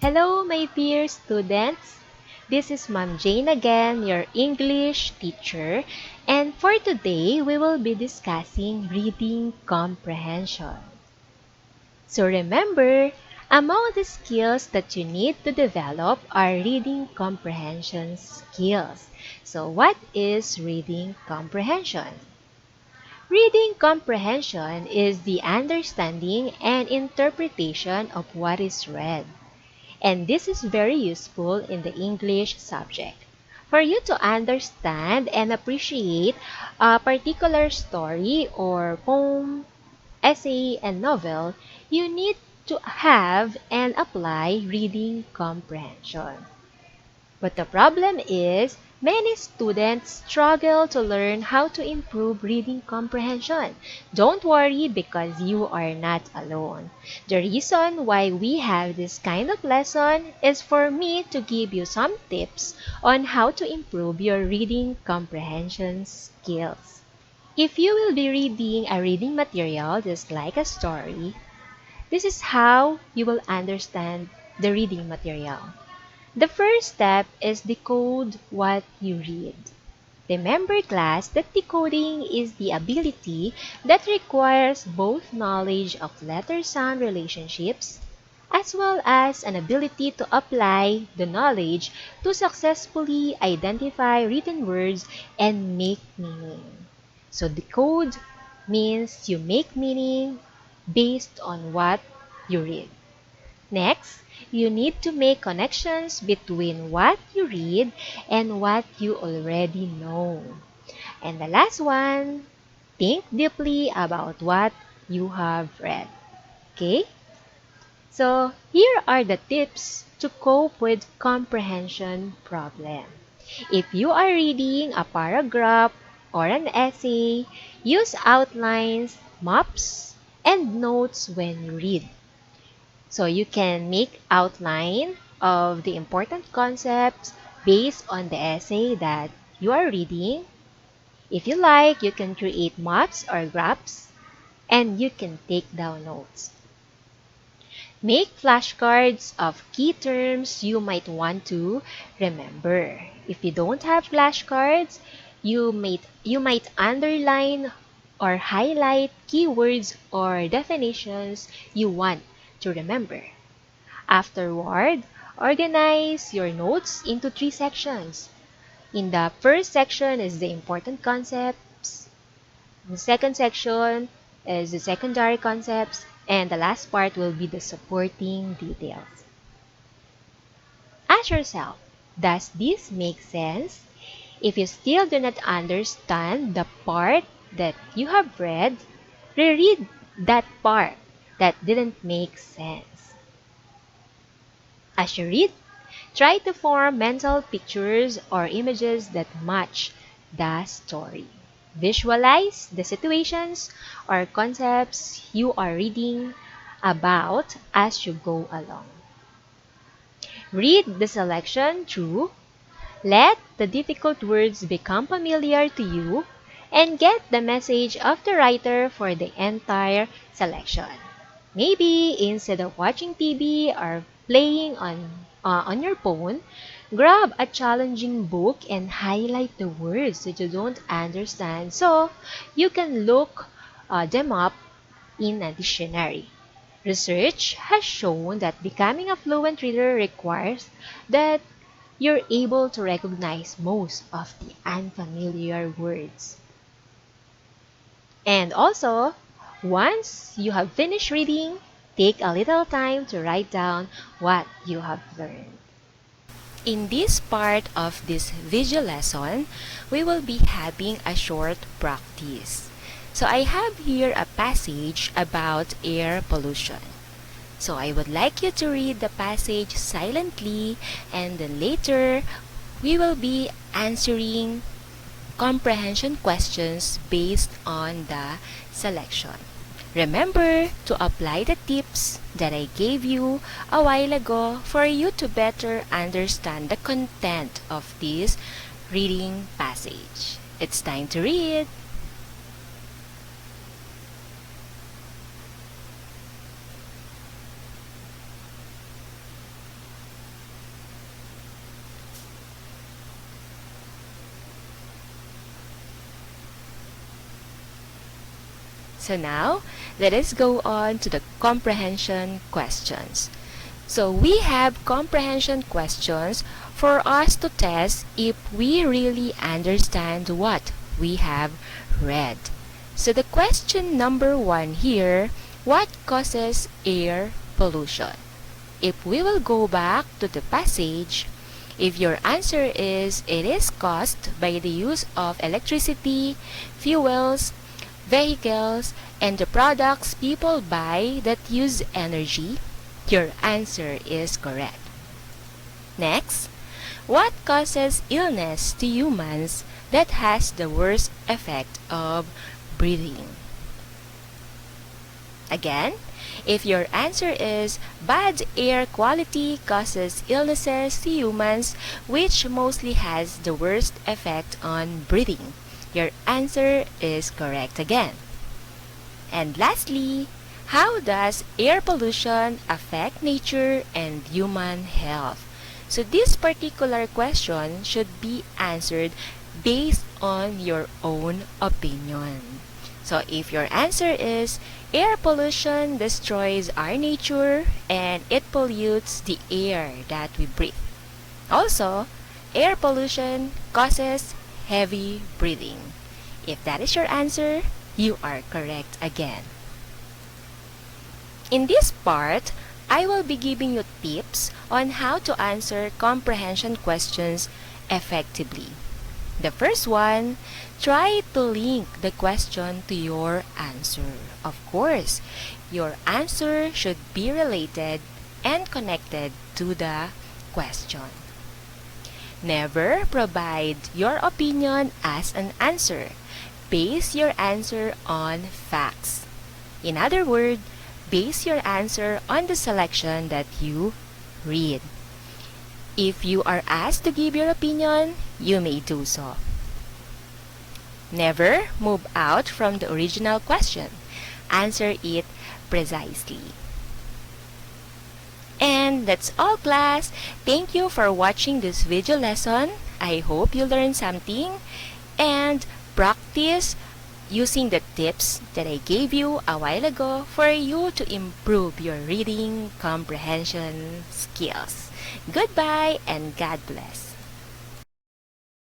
Hello, my dear students. This is Ma'am Jane again, your English teacher. And for today, we will be discussing reading comprehension. So remember, among the skills that you need to develop are reading comprehension skills. So what is reading comprehension? Reading comprehension is the understanding and interpretation of what is read. And this is very useful in the English subject. For you to understand and appreciate a particular story or poem, essay, and novel, you need to have and apply reading comprehension. But the problem is, many students struggle to learn how to improve reading comprehension. Don't worry because you are not alone. The reason why we have this kind of lesson is for me to give you some tips on how to improve your reading comprehension skills. If you will be reading a reading material just like a story, this is how you will understand the reading material. The first step is decode what you read. Remember, class, that decoding is the ability that requires both knowledge of letter-sound relationships as well as an ability to apply the knowledge to successfully identify written words and make meaning. So decode means you make meaning based on what you read. Next, you need to make connections between what you read and what you already know. And the last one, think deeply about what you have read. Okay? So, here are the tips to cope with comprehension problem. If you are reading a paragraph or an essay, use outlines, maps, and notes when you read. So you can make outline of the important concepts based on the essay that you are reading. If you like, you can create maps or graphs and you can take down notes. Make flashcards of key terms you might want to remember. If you don't have flashcards, you might underline or highlight keywords or definitions you want to remember. Afterward, organize your notes into 3 sections. In the first section is the important concepts. The second section is the secondary concepts. And the last part will be the supporting details. Ask yourself, does this make sense? If you still do not understand the part that you have read, reread that part that didn't make sense. As you read, try to form mental pictures or images that match the story. Visualize the situations or concepts you are reading about as you go along. Read the selection through. Let the difficult words become familiar to you and get the message of the writer for the entire selection. Maybe instead of watching TV or playing on your phone, grab a challenging book and highlight the words that you don't understand so you can look them up in a dictionary. Research has shown that becoming a fluent reader requires that you're able to recognize most of the unfamiliar words. And also, once you have finished reading, take a little time to write down what you have learned. In this part of this video lesson, we will be having a short practice. So I have here a passage about air pollution. So I would like you to read the passage silently and then later we will be answering comprehension questions based on the selection. Remember to apply the tips that I gave you a while ago for you to better understand the content of this reading passage. It's time to read. So now, let us go on to the comprehension questions. So we have comprehension questions for us to test if we really understand what we have read. So the question number 1 here, what causes air pollution? If we will go back to the passage, if your answer is it is caused by the use of electricity, fuels, vehicles, and the products people buy that use energy, your answer is correct. Next, what causes illness to humans that has the worst effect of breathing? Again, if your answer is bad air quality causes illnesses to humans, which mostly has the worst effect on breathing, your answer is correct again. And lastly, how does air pollution affect nature and human health? So this particular question should be answered based on your own opinion. So if your answer is air pollution destroys our nature and it pollutes the air that we breathe. Also, air pollution causes heavy breathing. If that is your answer, you are correct again. In this part, I will be giving you tips on how to answer comprehension questions effectively. The first one, try to link the question to your answer. Of course, your answer should be related and connected to the question. Never provide your opinion as an answer. Base your answer on facts. In other words, base your answer on the selection that you read. If you are asked to give your opinion, you may do so. Never move out from the original question. Answer it precisely. And that's all, class. Thank you for watching this video lesson. I hope you learned something and practice using the tips that I gave you a while ago for you to improve your reading comprehension skills. Goodbye and God bless.